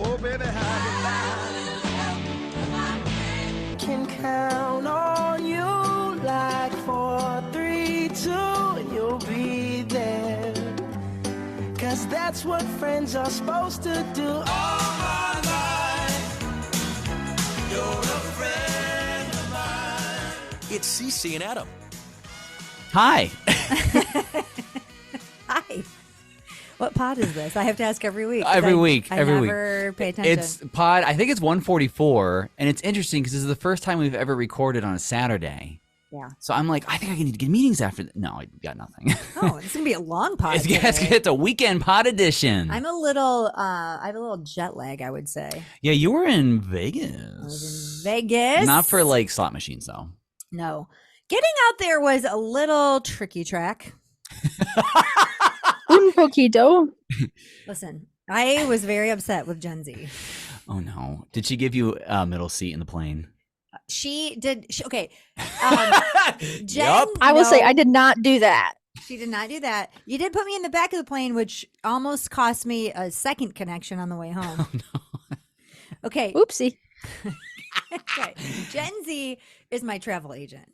Oh, baby, how can count on you like 4, 3, 2, and you'll be there. 'Cause that's what friends are supposed to do. All my life, you're a friend of mine. It's Ceci and Adam. Hi. Hi. What pod is this? I have to ask every week. Every week. I never pay attention. It's pod, I think it's 144, and it's interesting because this is the first time we've ever recorded on a Saturday. Yeah. So I'm like, I think I need to get meetings after that. No, I got nothing. Oh, it's going to be a long pod It's a weekend pod edition. I have a little jet lag, I would say. Yeah, you were in Vegas. I was in Vegas. Not for like slot machines though. No. Getting out there was a little tricky track. Un poquito. Listen, I was very upset with Gen Z. Oh no. Did she give you a middle seat in the plane? She did. Okay. Jen, Yup. I will say no, I did not do that. she did not do that. You did put me in the back of the plane, which almost cost me a second connection on the way home. Oh no. Okay. Oopsie. Okay. Gen Z is my travel agent.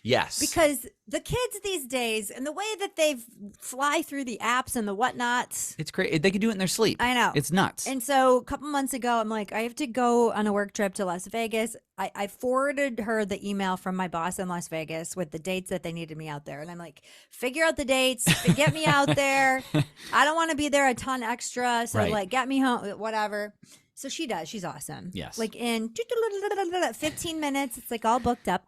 Yes. Because the kids these days and the way that they fly through the apps and the whatnots. It's great. They could do it in their sleep. I know. It's nuts. And so a couple months ago, I'm like, I have to go on a work trip to Las Vegas. I forwarded her the email from my boss in Las Vegas with the dates that they needed me out there. And I'm like, figure out the dates, get me out there. I don't want to be there a ton extra. So Right. like, get me home, whatever. So she does. She's awesome. Yes. Like in 15 minutes, it's like all booked up.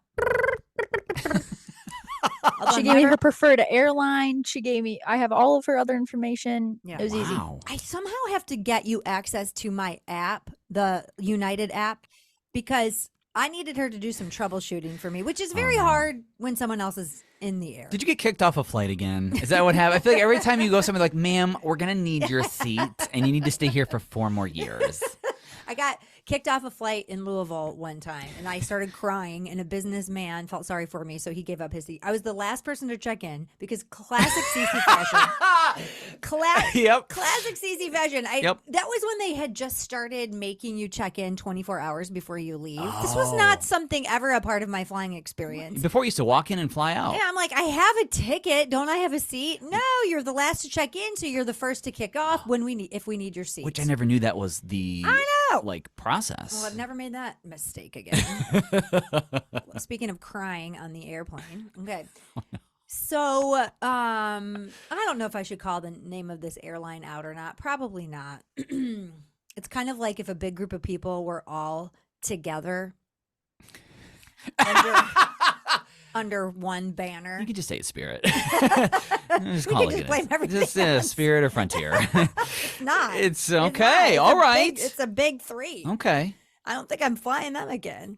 She gave me her preferred airline. I have all of her other information. Yeah. It was easy. Wow. I somehow have to get you access to my app, the United app, because I needed her to do some troubleshooting for me, which is very hard when someone else is in the air. Did you get kicked off a flight again? Is that what happened? I feel like every time you go somewhere like, ma'am, we're going to need your seat and you need to stay here for 4 more years. I got kicked off a flight in Louisville one time and I started crying and a businessman felt sorry for me. So he gave up his seat. I was the last person to check in because classic Ceci fashion. Yep. Classic Ceci fashion. Yep. That was when they had just started making you check in 24 hours before you leave. This was not something ever a part of my flying experience. Before you used to walk in and fly out. Yeah, I'm like, I have a ticket. Don't I have a seat? No, you're the last to check in, so you're the first to kick off if we need your seat. Which I never knew that was the know. process. Well, I've never made that mistake again. Speaking of crying on the airplane. Okay. So, I don't know if I should call the name of this airline out or not. Probably not. It's kind of like if a big group of people were all together under one banner. You could just say it's Spirit. Just call it. blame everything Just Spirit or Frontier. It's not. It's not. okay. It's All a right. It's a big 3. Okay. I don't think I'm flying them again.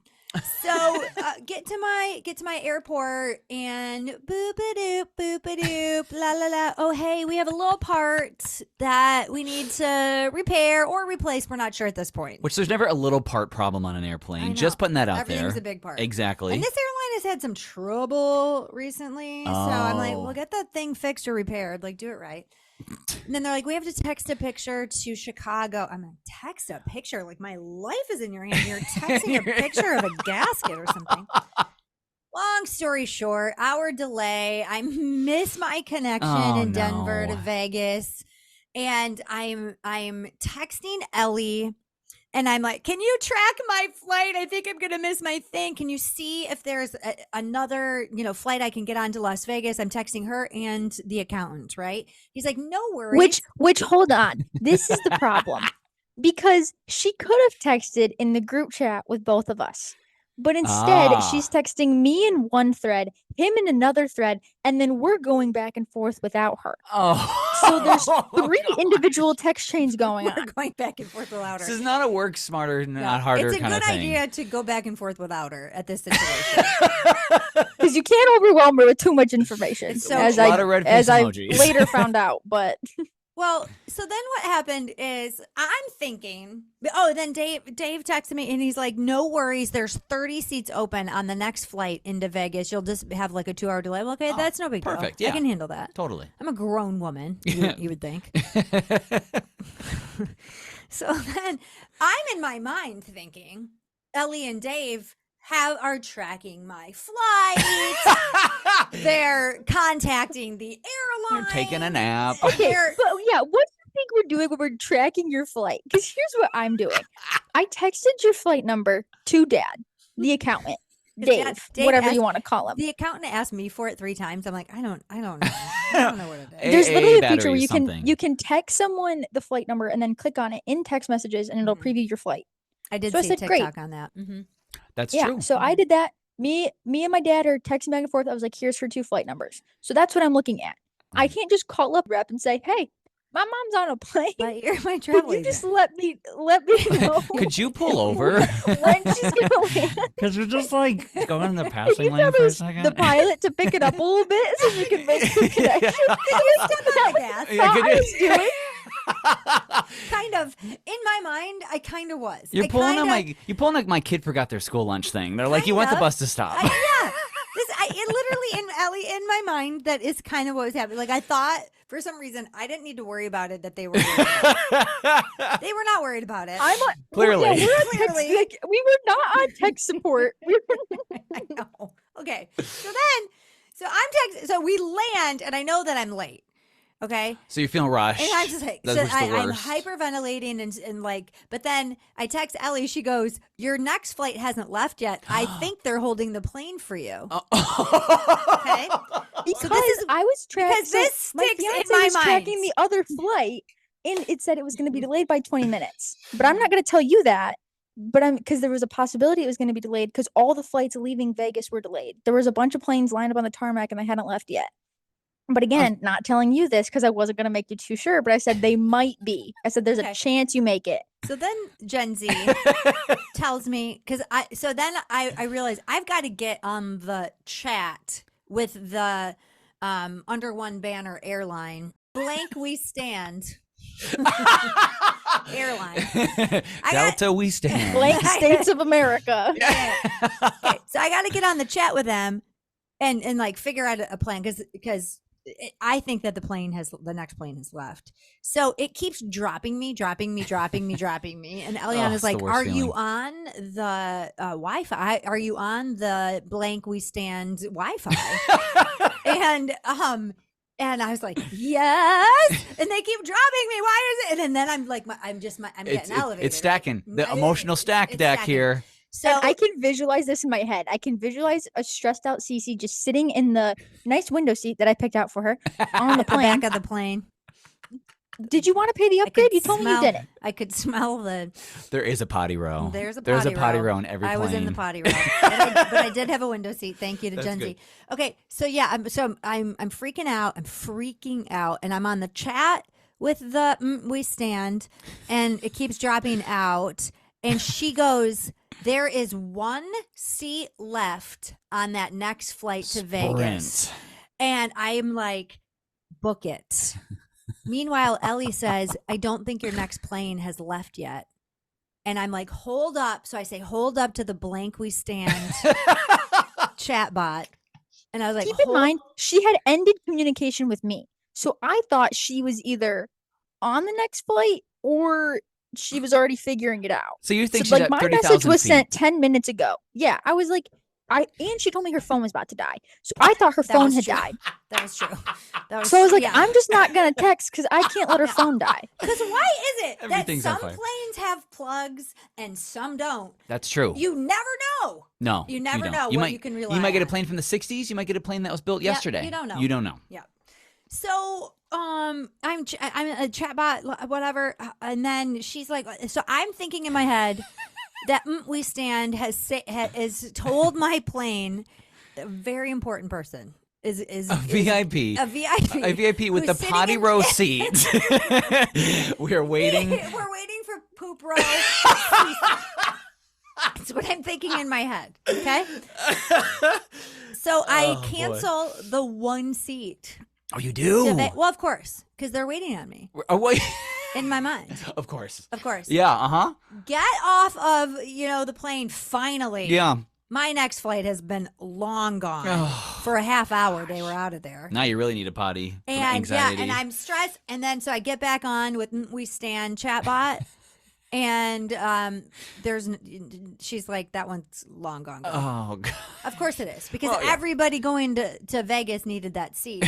So get to my airport and boop-a-doop, boop-a-doop, la la la. Oh, hey, we have a little part that we need to repair or replace. We're not sure at this point. Which there's never a little part problem on an I airplane. know. Just putting that out there. Everything's a big part. Exactly. And this airline has had some trouble recently. So I'm like, Oh. well, get that thing fixed or repaired. Like, do it right. And then they're like, we have to text a picture to Chicago. I'm going to text a picture. Like, my life is in your hand. You're texting a picture of a gasket or something. Long story short, hour delay. I miss my connection Oh, in Denver to no. Vegas. And I'm texting Ellie. And I'm like, can you track my flight? I think I'm going to miss my thing. Can you see if there's another, flight I can get on to Las Vegas? I'm texting her and the accountant, right? He's like, no worries. Which hold on. This is the problem. Because she could have texted in the group chat with both of us. But instead, she's texting me in one thread, him in another thread, and then we're going back and forth without her. Oh. So there's 3 individual text chains going We're on. going back and forth without her. This is not a work smarter, not No, harder it's a kind of good thing. idea to go back and forth without her at this situation. Because you can't overwhelm her with too much information. It's so as A lot of red face I emojis. later found out. But Well, so then what happened is I'm thinking, then Dave texted me and he's like, no worries. There's 30 seats open on the next flight into Vegas. You'll just have like a 2-hour delay. Well, okay, that's no big deal. perfect, I yeah. can handle that. Totally. I'm a grown woman, you would think. So then I'm in my mind thinking Ellie and Dave are tracking my flight. They're contacting the airline. They're taking a nap. Okay, but yeah, what do you think we're doing when we're tracking your flight? Because here's what I'm doing. I texted your flight number to Dad, the accountant, Dave, whatever you want to call him. The accountant asked me for it 3 times. I'm like, I don't know. I don't know what it is. There's literally a feature where battery you can text someone the flight number and then click on it in text messages and it'll preview your flight. I did So I see said, TikTok great. on that. That's Yeah, true. so I did that. Me and my dad are texting back and forth. I was like, here's her 2 flight numbers. So that's what I'm looking at. I can't just call up rep and say, hey, my mom's on a plane. But you're my travel Could you agent. just let me know Could you pull over? when she's gonna land? Because we're just like going in the You passing lane tell for a the second. pilot to pick it up a little bit so we can make the connection. gas. Yeah, could I you- was doing. Kind of. In my mind, I kind of was. You're pulling like my kid forgot their school lunch thing. They're like, you want the Kind bus to stop. Yeah. It literally in my mind, that is kind of what was happening. Like, I thought for some reason I didn't need to worry about it, that they were worried about it. They were not worried about it. I'm on, Clearly. Yeah, we're on text, Clearly. like, we were not on tech support. We were, I know. Okay. So I'm texting. So we land, and I know that I'm late. Okay. So you're feeling rushed. And I'm just like, That's so what's the I'm worst. hyperventilating and like, but then I text Ellie. She goes, "Your next flight hasn't left yet. I think they're holding the plane for you." Okay. because this is- I was tracking. because this my sticks in fiance my was tracking mind. the other flight, and it said it was going to be delayed by 20 minutes. But I'm not going to tell you that. But because there was a possibility it was going to be delayed because all the flights leaving Vegas were delayed. There was a bunch of planes lined up on the tarmac and they hadn't left yet. But again, not telling you this because I wasn't going to make you too sure. But I said they might be. I said there's Okay. a chance you make it. So then Gen Z tells me, because I realize I've got to get on the chat with the under one banner airline. Blank we stand. Airline. Delta, we stand. Blank States of America. Okay, so I got to get on the chat with them and like figure out a plan because I think that the next plane has left. So it keeps dropping me. And Eliana's it's the like, worst are you feeling. on the Wi-Fi? Are you on the blank we stand Wi-Fi? And I was like, yes. And they keep dropping me. Why is it? And then I'm like, I'm getting elevated. It's stacking. The emotional stack It's deck stacking. here. So And I can visualize this in my head. I can visualize a stressed out Cece just sitting in the nice window seat that I picked out for her on the the plane. back of the plane. Did you want to pay the I upgrade? could You told me you smell- didn't. I could smell the. There is a potty row. There's a potty row in every I plane. was in the potty row, but I did have a window seat. Thank you to That's Gen good. Z. Okay, so yeah, I'm freaking out. I'm freaking out, and I'm on the chat with the we stand, and it keeps dropping out. And she goes, "There is 1 seat left on that next flight to Vegas," Sprint. and I am like, "Book it." Meanwhile, Ellie says, "I don't think your next plane has left yet." And I'm like, hold up. So I say, hold up to the blank we stand chat bot. And I was like, Keep in mind, she had ended communication with me. So I thought she was either on the next flight or she was already figuring it out. So you think So, she's like at my 30,000 message was feet. sent 10 minutes ago. Yeah, I was like, and she told me her phone was about to die. So I thought her That phone was had true. died. That was true. So I was like, yeah. I'm just not gonna text because I can't let her phone die. Because why is it that Everything's on some fire. planes have plugs and some don't? That's true. You never know. No, You never don't. know what you can rely You might get a on. plane from the 60s. You might get a plane that was built Yeah, yesterday. you don't know. You don't know. Yeah. So I'm a chatbot, whatever, and then she's like, so I'm thinking in my head that we stand has told my plane, a very important person is A VIP. a VIP, A VIP with who's the sitting potty in- row seat. We're waiting. We're waiting for poop row. That's what I'm thinking in my head. Okay. So I boy. cancel the 1 seat. Oh, you do? Well, of course, because they're waiting on me Oh, wait. in my mind. Of course. Of course. Yeah, uh-huh. Get off of, the plane finally. Yeah. My next flight has been long gone. For a half hour, they were out of there. Now you really need a potty. From And anxiety. and I'm stressed. And then so I get back on with We Stand chatbot. And she's like, that one's long gone. Oh, God. Of course it is, because everybody going to Vegas needed that seat.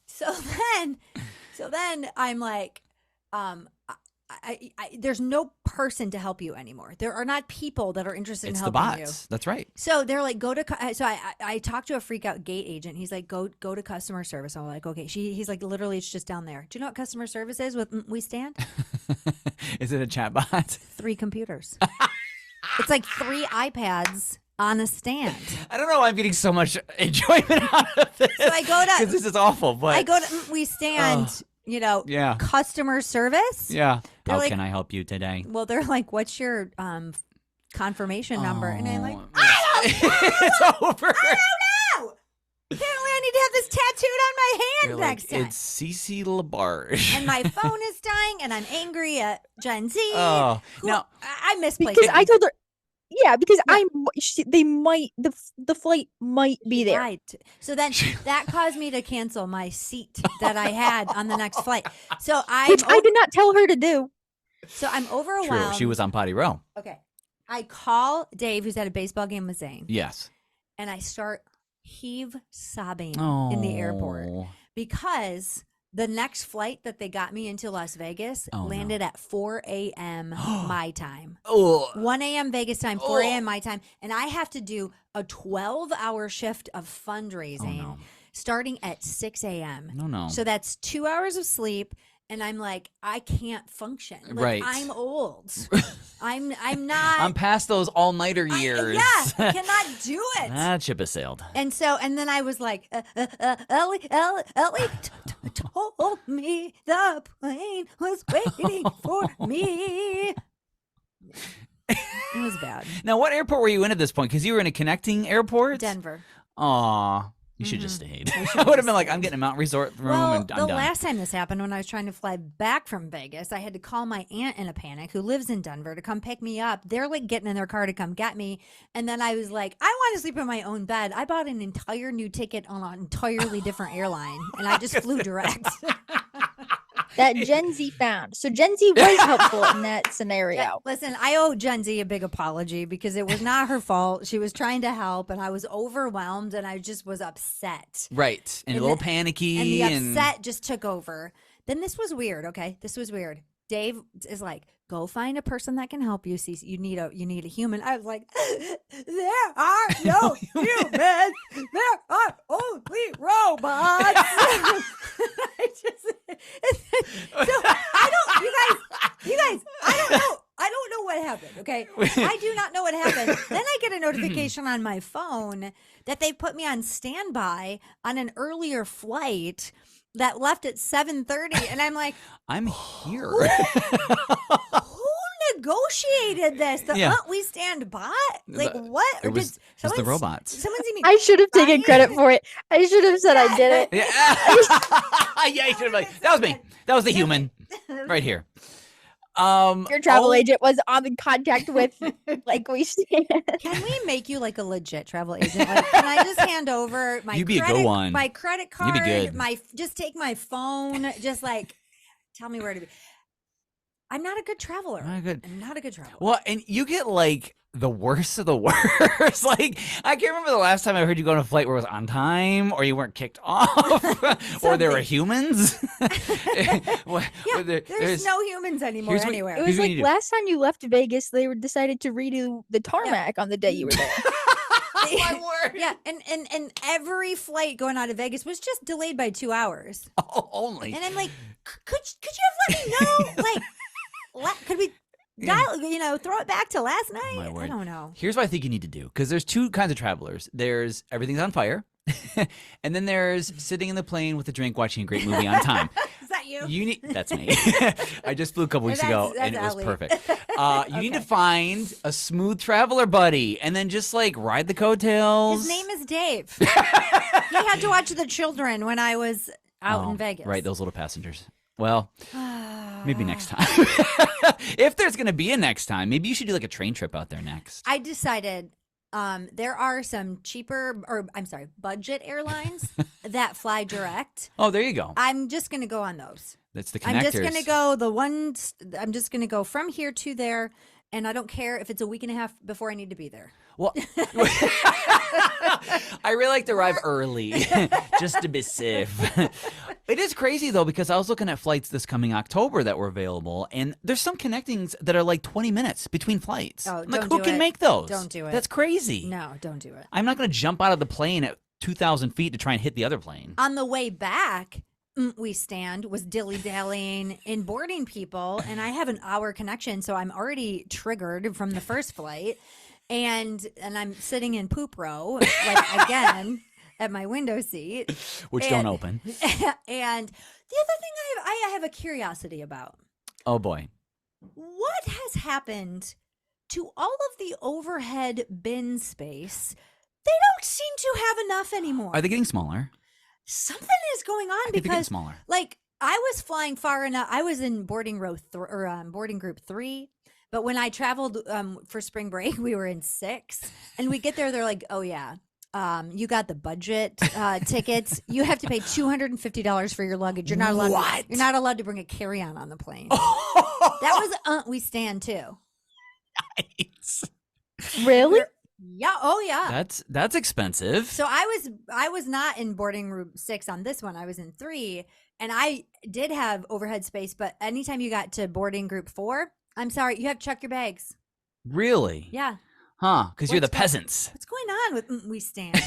So then I'm like, there's no person to help you anymore. There are not people that are interested in helping you. It's the bots. That's right. So they're like, so I talked to a freak out gate agent. He's like, go to customer service. I'm like, okay. He's like, literally, it's just down there. Do you know what customer service is with We Stand? Is it a chat bot? 3 computers. It's like 3 iPads on a stand. I don't know why I'm getting so much enjoyment out of this. So I go to, because this is awful. But I go to We Stand. Customer service. Yeah. They're How like, can I help you today? Well, they're like, what's your confirmation number? And I'm like, it's over. I don't know. Apparently, I need to have this tattooed on my hand You're next time. It's Ceci Labarge. And my phone is dying, and I'm angry at Gen Z. Oh, now I misplaced because it. I told her. Yeah, because the flight might be there. Right. So then that caused me to cancel my seat that I had on the next flight. So I did not tell her to do. So I'm overwhelmed. True. She was on Potty Row. Okay. I call Dave, who's at a baseball game with Zane. Yes. And I start sobbing in the airport because the next flight that they got me into Las Vegas landed at 4 a.m. my time. 1 a.m. Vegas time, 4 a.m. my time. And I have to do a 12-hour shift of fundraising starting at 6 a.m. No. So that's 2 hours of sleep. And I'm like, I can't function. Right. I'm old. I'm not. I'm past those all-nighter years. I cannot do it. That ship has sailed. And then I was like, Ellie told me the plane was waiting for me. It was bad. Now, what airport were you in at this point? Because you were in a connecting airport? Denver. Aw. You should just stayed. I would have been like, I'm getting a mountain resort room and I'm the done. last time this happened, when I was trying to fly back from Vegas, I had to call my aunt in a panic who lives in Denver to come pick me up. They're like getting in their car to come get me. And then I was like, I want to sleep in my own bed. I bought an entire new ticket on an entirely different airline and I just flew direct. That Gen Z found. So Gen Z was helpful in that scenario. Listen, I owe Gen Z a big apology because it was not her fault. She was trying to help and I was overwhelmed and I just was upset. Right. And a little panicky. And the upset just took over. Then this was weird, okay? This was weird. Dave is like, go find a person that can help you. See, you need a human. I was like, there are no humans. There are only robots. You guys, I don't know what happened. Okay, I do not know what happened. Then I get a notification on my phone that they put me on standby on an earlier flight that left at 7:30, and I'm like, I'm here. Who negotiated this? We stand by? Like what? It was just the robots. Someone see me. I should have taken credit for it. I should have said I did it. Yeah, you should have like, that was me. That was the human right here. Your travel agent was in contact with We Stand. Can we make you like a legit travel agent? Like, can I just hand over my You'd be a good one. My credit card? You'd be good. Just take my phone. Just like tell me where to be. I'm not a good traveler. I'm not a good traveler. Well, and you get like the worst of the worst. Like, I can't remember the last time I heard you go on a flight where it was on time or you weren't kicked off or there were humans. There's no humans anymore anywhere. It was like last time you left Vegas, they decided to redo the tarmac on the day you were there. My word. Yeah, and every flight going out of Vegas was just delayed by 2 hours. Oh, only. And I'm like, could you have let me know? Like, could we dial, throw it back to last night? I don't know. Here's what I think you need to do, because there's two kinds of travelers. There's everything's on fire, and then there's sitting in the plane with a drink watching a great movie on time. Is that you? That's me. I just flew a couple weeks ago, and it was perfect. You need to find a smooth traveler buddy, and then just like ride the coattails. His name is Dave. He had to watch the children when I was out in Vegas. Right, those little passengers. Well, maybe next time. If there's going to be a next time, maybe you should do like a train trip out there next. I decided there are some budget airlines that fly direct. Oh, there you go. I'm just going to go on those. That's the I'm just connectors. gonna go I'm just gonna go from here to there, and I don't care if it's a week and a half before I need to be there. Well, I really like to arrive early, just to be safe. It is crazy though, because I was looking at flights this coming October that were available, and there's some connectings that are like 20 minutes between flights. Oh, I'm like, don't who do can it. make those? Don't do it. That's crazy. No, don't do it. I'm not going to jump out of the plane at 2,000 feet to try and hit the other plane. On the way back, was dilly-dallying in boarding people, and I have an hour connection, so I'm already triggered from the first flight, and I'm sitting in poop row, like again, at my window seat. Which don't open. And the other thing I have a curiosity about. Oh, boy. What has happened to all of the overhead bin space? They don't seem to have enough anymore. Are they getting smaller? Something is going on I think they're getting because, smaller. like, I was flying far enough. I was in boarding group 3, but when I traveled for spring break, we were in 6, and we get there. They're like, "Oh yeah, you got the budget tickets. You have to pay $250 for your luggage. You're not allowed. What? You're not allowed to bring a carry-on on the plane." That was we stand too. Nice. Really? Yeah. Oh yeah. That's expensive. So I was not in boarding group 6 on this one. I was in 3, and I did have overhead space. But anytime you got to boarding group 4, I'm sorry, you have to check your bags. Really? Yeah. Huh? Because you're the What's going- peasants. What's going on with we stand?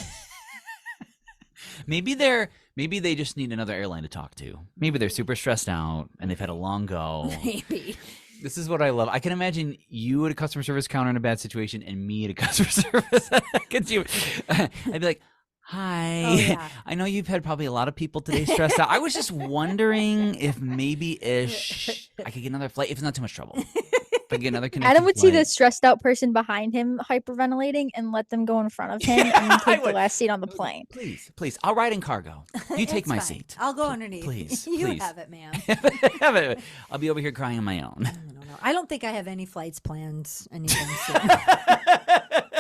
Maybe they just need another airline to talk to. Maybe they're super stressed out and they've had a long go. Maybe. This is what I love. I can imagine you at a customer service counter in a bad situation and me at a customer service. I'd be like, hi. Oh, yeah. I know you've had probably a lot of people today stressed out. I was just wondering if maybe-ish I could get another flight if it's not too much trouble. If I get another connection Adam would see the flight. stressed out person behind him hyperventilating and let them go in front of him and I take the would. last seat on the plane. Please. I'll ride in cargo. You take It's my fine. seat. I'll go underneath. Please, You please. have it, ma'am. I'll be over here crying on my own. I don't know. I don't think I have any flights planned anytime soon.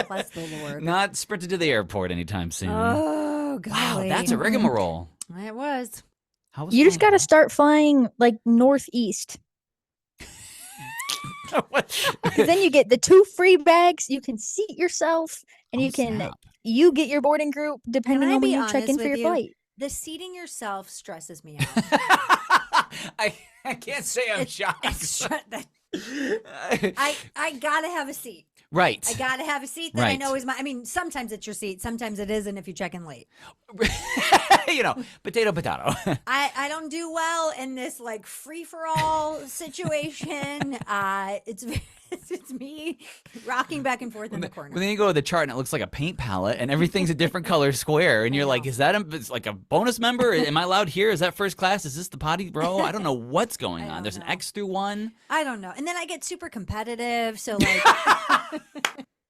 Bless the Lord. Not sprinted to the airport anytime soon. Oh, golly. Wow, that's a rigmarole. It was. How was You just got to fun? start flying like northeast. What? Because then you get the 2 free bags. You can seat yourself, and Oh, you can snap. you get your boarding group depending I on when be you check in honest for your with you? flight. The seating yourself stresses me out. I can't say I'm shocked. I gotta have a seat. Right. I gotta have a seat that I Right. know is my. I mean, sometimes it's your seat, sometimes it isn't if you check in late. Potato. I don't do well in this like free for all situation. It's me rocking back and forth in the corner. But then you go to the chart and it looks like a paint palette and everything's a different color square. And you're like, is that it's like a bonus member? Am I allowed here? Is that first class? Is this the potty row? I don't know what's going I on. don't There's an know. X through 1. I don't know, and then I get super competitive. So like,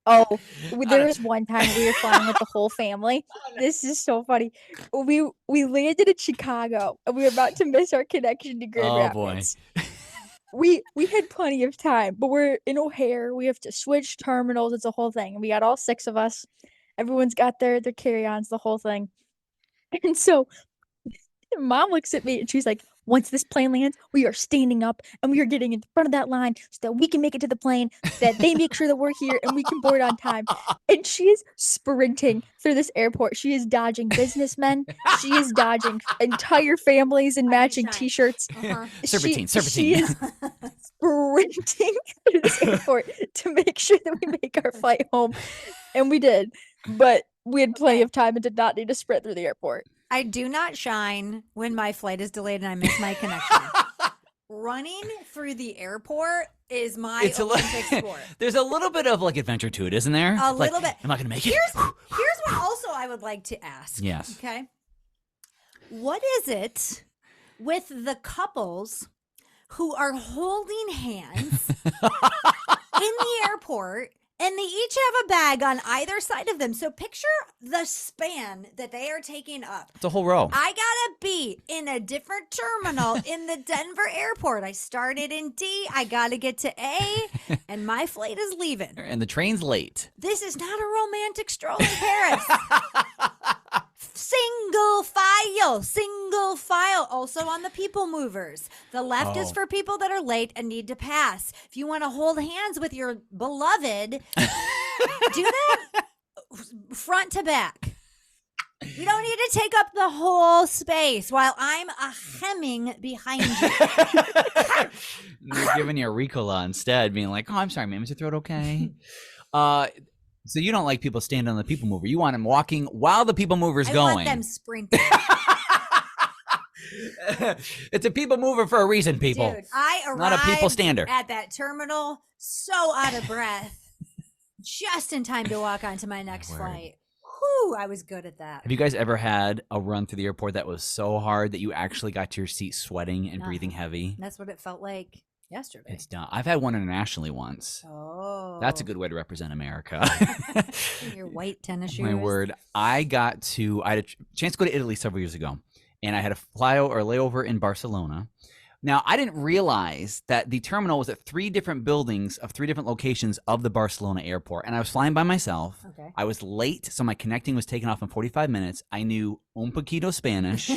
Oh, there was one time we were flying with the whole family. This is so funny. We landed in Chicago and we were about to miss our connection to Grand Oh, boy. Rapids. We had plenty of time, but we're in O'Hare. We have to switch terminals. It's a whole thing. And we got all 6 of us. Everyone's got their carry-ons, the whole thing. And so Mom looks at me and she's like, once this plane lands, we are standing up and we are getting in front of that line so that we can make it to the plane, that they make sure that we're here and we can board on time. And she is sprinting through this airport. She is dodging businessmen. She is dodging entire families in I matching shine. t-shirts. uh-huh. Serpentine. She is sprinting through this airport to make sure that we make our flight home. And we did. But we had plenty of time and did not need to sprint through the airport. I do not shine when my flight is delayed and I miss my connection. Running through the airport is my Olympic sport. There's a little bit of like adventure to it, isn't there? A Like, little bit. Am I going to make it? Here's what also I would like to ask. Yes. Okay. What is it with the couples who are holding hands in the airport and they each have a bag on either side of them? So picture the span that they are taking up. It's a whole row. I gotta be in a different terminal in the Denver airport. I started in D. I gotta get to A, and my flight is leaving. And the train's late. This is not a romantic stroll in Paris. Single file. Also on the people movers. The left is for people that are late and need to pass. If you want to hold hands with your beloved, do that front to back. You don't need to take up the whole space while I'm hemming behind you. You're giving you a Ricola instead, being like, "Oh, I'm sorry, ma'am. Is your throat okay?" So you don't like people standing on the people mover. You want them walking while the people mover's going. I want them sprinting. It's a people mover for a reason, people. Dude, I arrived not a people stander. At that terminal so out of breath, just in time to walk on to my next flight. Whew, I was good at that. Have you guys ever had a run through the airport that was so hard that you actually got to your seat sweating and breathing heavy? That's what it felt like yesterday. It's done. I've had one internationally once. Oh. That's a good way to represent America. Your white tennis shoes. My word. I had a chance to go to Italy several years ago, and I had a layover in Barcelona. Now, I didn't realize that the terminal was at 3 different buildings of 3 different locations of the Barcelona airport, and I was flying by myself. Okay. I was late, so my connecting was taken off in 45 minutes. I knew un poquito Spanish.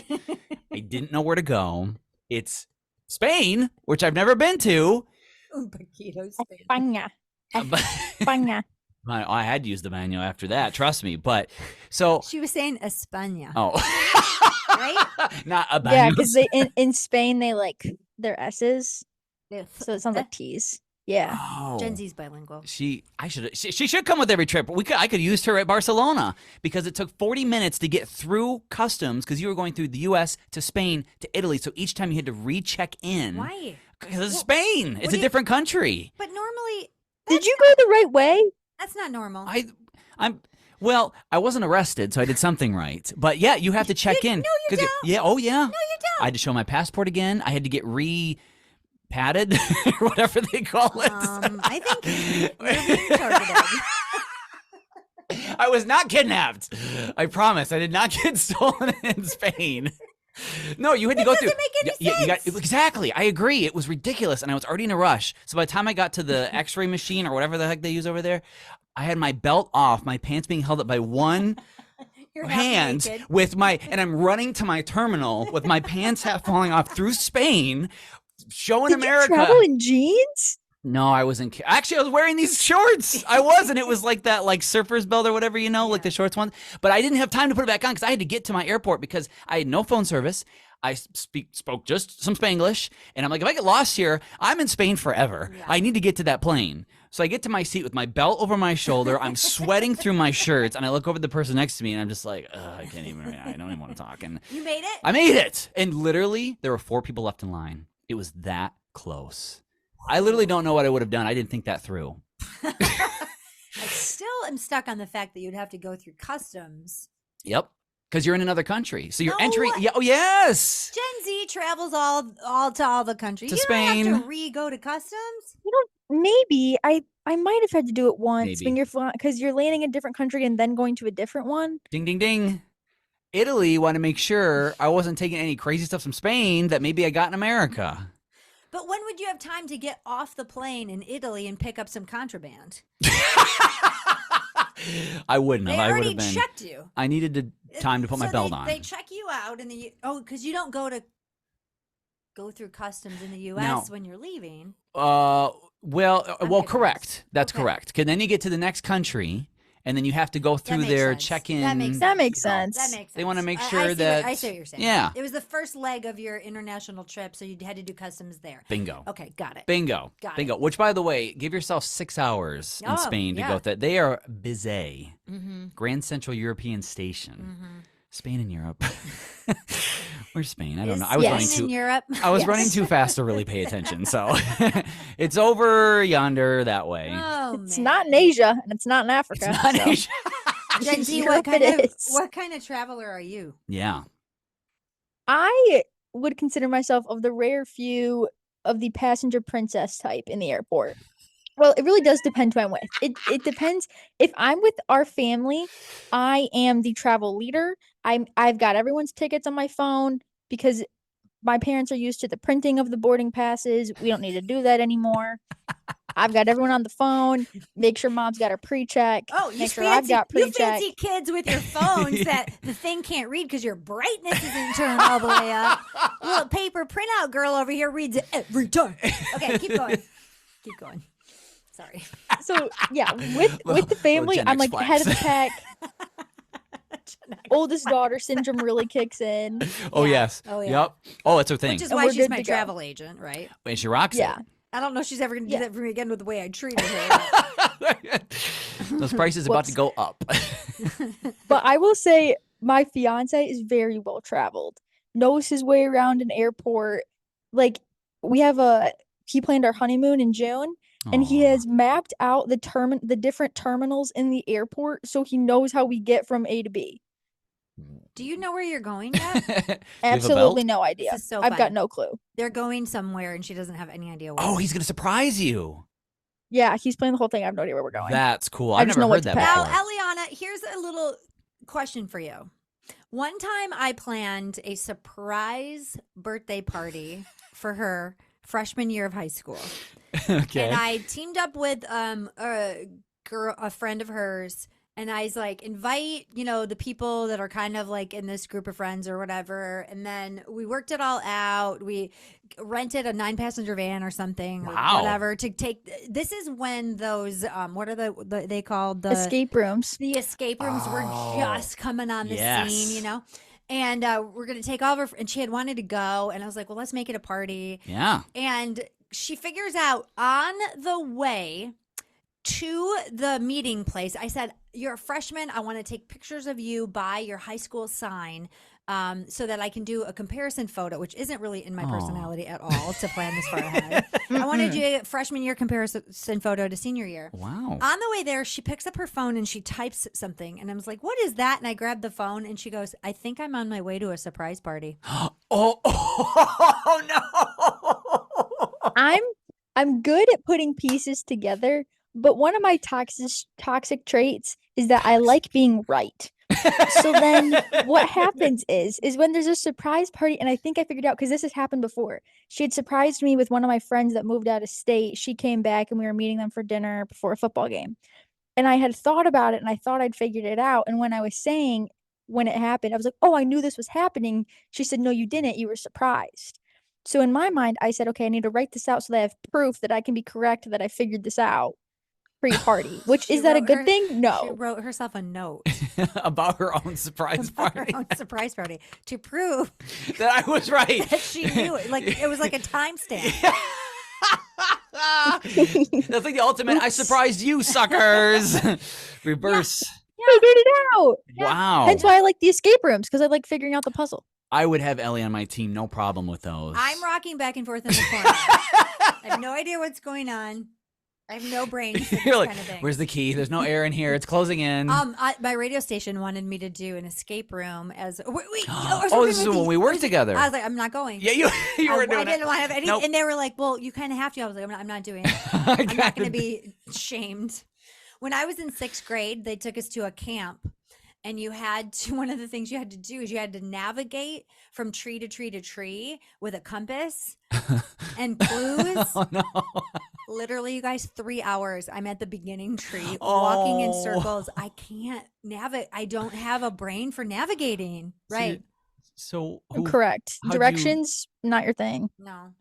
I didn't know where to go. It's Spain, which I've never been to. Un poquito Spanish. España. España. I had to use the manual after that, trust me. But so She was saying España. oh, Right? not a Yeah, manual. because in Spain they like their S's, so it sounds like T's. Yeah. Oh. Gen Z's bilingual. She should come with every trip. I could use her at Barcelona because it took 40 minutes to get through customs because you were going through the U.S. to Spain to Italy. So each time you had to recheck in. Why? Because it's Spain. It's a different country. But normally, Did you go the right way? that's not normal. Well, I wasn't arrested, so I did something right. But yeah, you have to check in. No, you don't. Yeah, oh yeah. No, you don't. I had to show my passport again. I had to get padded or whatever they call it. I think you're being targeted. I was not kidnapped. I promise. I did not get stolen in Spain. No, you had to go through. Doesn't make any sense. Exactly. I agree. It was ridiculous, and I was already in a rush. So by the time I got to the X-ray machine or whatever the heck they use over there, I had my belt off, my pants being held up by one You're half hand naked. and I'm running to my terminal with my pants half falling off through Spain, showing Did America. you travel in jeans? No, I wasn't. Actually, I was wearing these shorts. I was, and it was like that, like surfer's belt or whatever, like the shorts one. But I didn't have time to put it back on because I had to get to my airport because I had no phone service. I spoke just some Spanglish, and I'm like, if I get lost here, I'm in Spain forever. Yeah. I need to get to that plane. So I get to my seat with my belt over my shoulder. I'm sweating through my shirts, and I look over at the person next to me, and I'm just like, I can't even. I don't even want to talk. And You made it? I made it, and literally there were 4 people left in line. It was that close. I literally don't know what I would have done. I didn't think that through. I still am stuck on the fact that you'd have to go through customs. Yep. Because you're in another country. So you're No. entering. Yeah, oh, yes. Gen Z travels all to all the countries. To you Spain. don't have to re-go to customs. Maybe I might have had to do it once Maybe. when you're flying because you're landing in a different country and then going to a different one. Ding, ding, ding. Italy wanted to make sure I wasn't taking any crazy stuff from Spain that maybe I got in America. But when would you have time to get off the plane in Italy and pick up some contraband? I wouldn't They have. I would already have been. checked you. I needed time to put my So belt on. They check you out and because you don't go through customs in the U.S. Now- when you're leaving. Well, Okay. correct. That's Okay. correct. Because then you get to the next country, and then you have to go through makes their sense. check-in. That makes That makes you know. sense. That makes sense. They wanna make I sure see that- I see what you're saying. Yeah. It was the first leg of your international trip, so you had to do customs there. Bingo. Okay, got it. Bingo. Got Bingo. Which, by the way, give yourself 6 hours in Oh, Spain to yeah. go through. They are busy. Mm-hmm. Grand Central European Station. Mm-hmm. Spain and Europe. Where's Spain? I don't Is know. I was Yes. running Spain in too. Europe. I was Yes. running too fast to really pay attention. So it's over yonder that way. Oh, It's man. not in Asia and it's not in Africa. It's not so. Asia. Gen Z, Europe what it is. kind of traveler are you? Yeah. I would consider myself of the rare few of the passenger princess type in the airport. Well, it really does depend who I'm with. It depends. If I'm with our family, I am the travel leader. I've got everyone's tickets on my phone because my parents are used to the printing of the boarding passes. We don't need to do that anymore. I've got everyone on the phone. Make sure mom's got her pre-check. Oh, you make sure fancy, I've got you pre-check. fancy kids with your phones that the thing can't read because your brightness isn't turned all the way up. Little paper printout girl over here reads it every time. Okay, keep going. Keep going. Sorry. So yeah, with the family, Gen I'm X like head of the flex. pack. Oldest daughter syndrome really kicks in. Oh, Yeah. yes. Oh, yeah. Yep. Oh, that's her thing. Which is And why we're she's good my to go. travel agent, right? And she rocks Yeah. I don't know if she's ever going to do Yeah. that for me again with the way I treated her. it. Those prices about to go up. But I will say my fiance is very well traveled. Knows his way around an airport. Like he planned our honeymoon in June and he Aw. has mapped out the different terminals in the airport so he knows how we get from A to B. Do you know where you're going yet? Do you have a Absolutely belt? no idea. This is so I've got funny. no clue. They're going somewhere and she doesn't have any idea where. Oh, he's going to surprise you. Yeah, he's playing the whole thing. I have no idea where we're going. That's cool. I I've just never know what heard to that pack. Now, before. Eliana, here's a little question for you. One time I planned a surprise birthday party for her freshman year of high school. Okay. And I teamed up with a friend of hers, and I was like, invite, the people that are kind of like in this group of friends or whatever. And then we worked it all out. We rented a 9-passenger van or something or Wow. whatever to take. This is when those, what are they called? The Escape rooms. The escape rooms were just coming on the Yes. scene, And we're going to take all of her, and she had wanted to go. And I was like, well, let's make it a party. Yeah. And she figures out on the way to the meeting place, I said, you're a freshman. I want to take pictures of you by your high school sign so that I can do a comparison photo, which isn't really in my personality at all to plan this far ahead. I wanted to do a freshman year comparison photo to senior year. Wow. On the way there, she picks up her phone and she types something. And I was like, what is that? And I grabbed the phone and she goes, I think I'm on my way to a surprise party. Oh no. I'm good at putting pieces together, but one of my toxic traits is that I like being right. So then what happens is when there's a surprise party, and I think I figured out because this has happened before. She had surprised me with one of my friends that moved out of state. She came back and we were meeting them for dinner before a football game. And I had thought about it and I thought I'd figured it out. And when I was saying when it happened, I was like, oh, I knew this was happening. She said, no, you didn't. You were surprised. So in my mind, I said, okay, I need to write this out so that I have proof that I can be correct that I figured this out pre-party. Which She is that a wrote good her- thing? She No. wrote herself a note About her own surprise about party. her own surprise party to prove That I was right. that she knew it. Like it was like a timestamp. That's like the ultimate. I surprised you, suckers. Reverse. Figured it out. Wow. Hence why I like the escape rooms because I like figuring out the puzzle. I would have Ellie on my team. No problem with those. I'm rocking back and forth in the corner. I have no idea what's going on. I have no brain for this You're like, kind of thing. where's the key? There's no air in here. It's closing in. My radio station wanted me to do an escape room as Oh, this is when we worked together. I was like, I'm not going. Yeah, you were doing I didn't it. want to have any, Nope. and they were like, "Well, you kind of have to." I was like, "I'm not doing it. I'm not going to be shamed." When I was in 6th grade, they took us to a camp, and you had to. One of the things you had to do is you had to navigate from tree to tree to tree with a compass and clues. Oh no. Literally, you guys, 3 hours. I'm at the beginning tree, walking in Oh. circles. I can't navigate. I don't have a brain for navigating. Right? So Correct. how'd you- Directions, not your thing. No.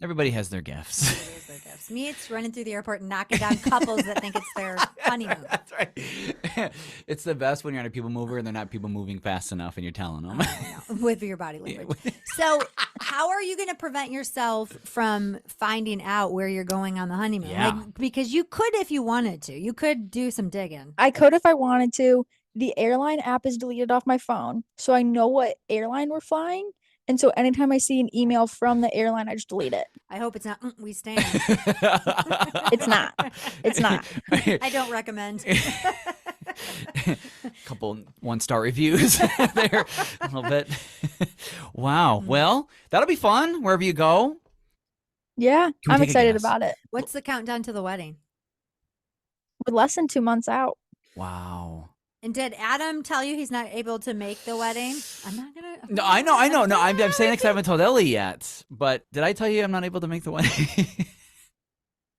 everybody has their gifts. It is their gifts. Me, it's running through the airport and knocking down couples that think it's their honeymoon. That's right. It's the best when you're on a people mover and they're not people moving fast enough and you're telling them. With your body language. So, how are you going to prevent yourself from finding out where you're going on the honeymoon? Yeah. Like, because you could if you wanted to. You could do some digging. I could if I wanted to. The airline app is deleted off my phone, so I know what airline we're flying. And so anytime I see an email from the airline, I just delete it. I hope it's not, we stand. It's not. It's not. I don't recommend. Couple 1-star reviews there a little bit. Wow. Well, that'll be fun wherever you go. Yeah, we I'm take a excited guess? about it. What's the countdown to the wedding? We're less than 2 months out. Wow. And did Adam tell you he's not able to make the wedding? I'm not gonna. No, I know. No, I'm saying next I haven't told Ellie yet. But did I tell you I'm not able to make the wedding?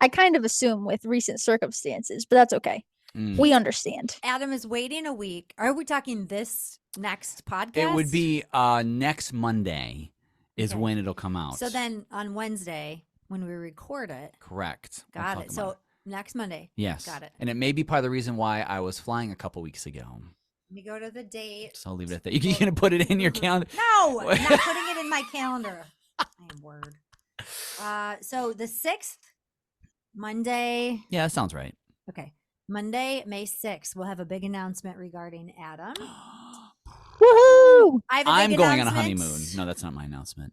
I kind of assume with recent circumstances, but that's okay. We understand. Adam is waiting a week. Are we talking this next podcast? It would be next Monday is when it'll come out. So then on Wednesday when we record it. Correct. Got it. So next Monday. Yes. Got it. And it may be part of the reason why I was flying a couple weeks ago. Let me go to the date. So I'll leave it at that. You're going to put it in your calendar? No, I'm not putting it in my calendar. My word. So the 6th, Monday. Yeah, that sounds right. Okay. Monday, May 6th, we'll have a big announcement regarding Adam. Woohoo! I'm going on a honeymoon. No, that's not my announcement.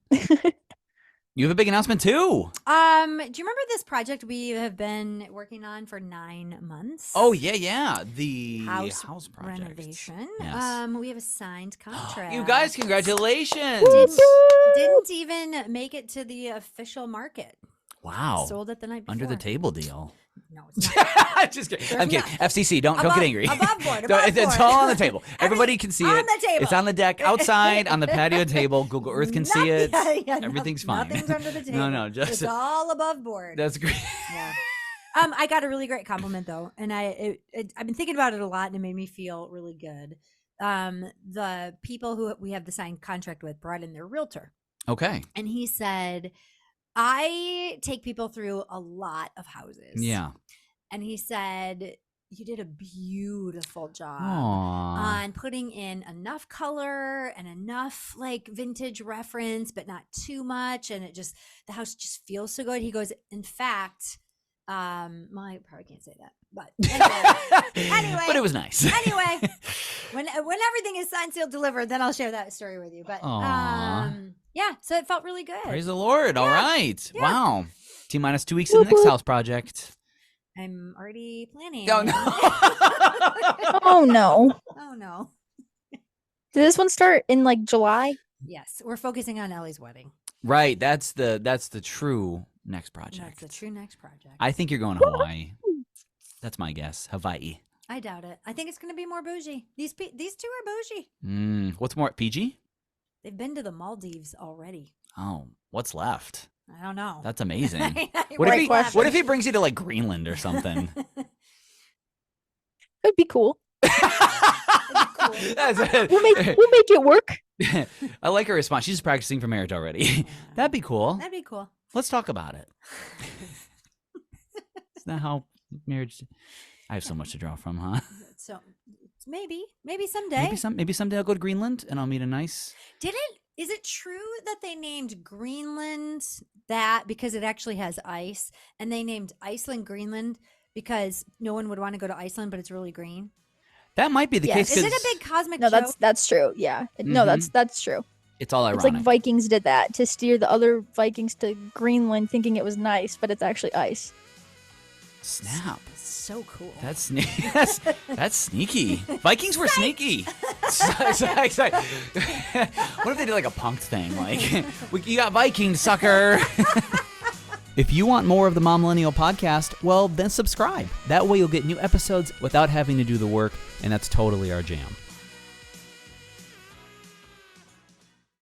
You have a big announcement too. Do you remember this project we have been working on for 9 months? Oh yeah. The house project renovation. Yes. We have a signed contract. You guys, congratulations. Didn't even make it to the official market. Wow. Sold it the night before. Under the table deal. No, it's not. Just kidding. I'm kidding. FCC, don't get angry. Above board. It's all on the table. Everybody can see on it. The table. It's on the deck, outside, on the patio table. Google Earth can see it. Yeah, Everything's fine. Nothing's under the table. No, just it's all above board. That's great. Yeah. I got a really great compliment though, and I've been thinking about it a lot, and it made me feel really good. The people who we have the signed contract with brought in their realtor. Okay. And he said, I take people through a lot of houses. Yeah. And he said, you did a beautiful job Aww. on putting in enough color and enough like vintage reference, but not too much. And the house just feels so good. He goes, in fact, I probably can't say that, but anyway, but it was nice. Anyway, when everything is signed, sealed, delivered, then I'll share that story with you. But yeah, so it felt really good. Praise the Lord. Yeah. All right. Yeah. Wow. T-minus 2 weeks in the next house project. I'm already planning. Oh, no. Oh, no. Oh, no. Did this one start in like July? Yes. We're focusing on Ellie's wedding. Right. That's the true next project. That's the true next project. I think you're going to Hawaii. That's my guess. Hawaii. I doubt it. I think it's going to be more bougie. These two are bougie. What's more, PG? They've been to the Maldives already. Oh, what's left? I don't know. That's amazing. What if he brings you to like Greenland or something? That'd be cool. Cool. We'll make it work. I like her response. She's practicing for marriage already. Yeah. That'd be cool. That'd be cool. Let's talk about it. Isn't that how marriage? I have so much to draw from, huh? So maybe someday. Maybe someday I'll go to Greenland and I'll meet a nice. Is it true that they named Greenland that because it actually has ice, and they named Iceland Greenland because no one would want to go to Iceland, but it's really green? That might be the case. Is it a big cosmic No, joke? that's true. Yeah. Mm-hmm. No, that's true. It's all ironic. It's like Vikings did that to steer the other Vikings to Greenland thinking it was nice, but it's actually ice. Snap. So cool. That's sneaky. Vikings were sneaky. Sorry. What if they did like a punked thing? Like, you got Vikings, sucker. If you want more of the Momlennial podcast, well, then subscribe. That way you'll get new episodes without having to do the work, and that's totally our jam.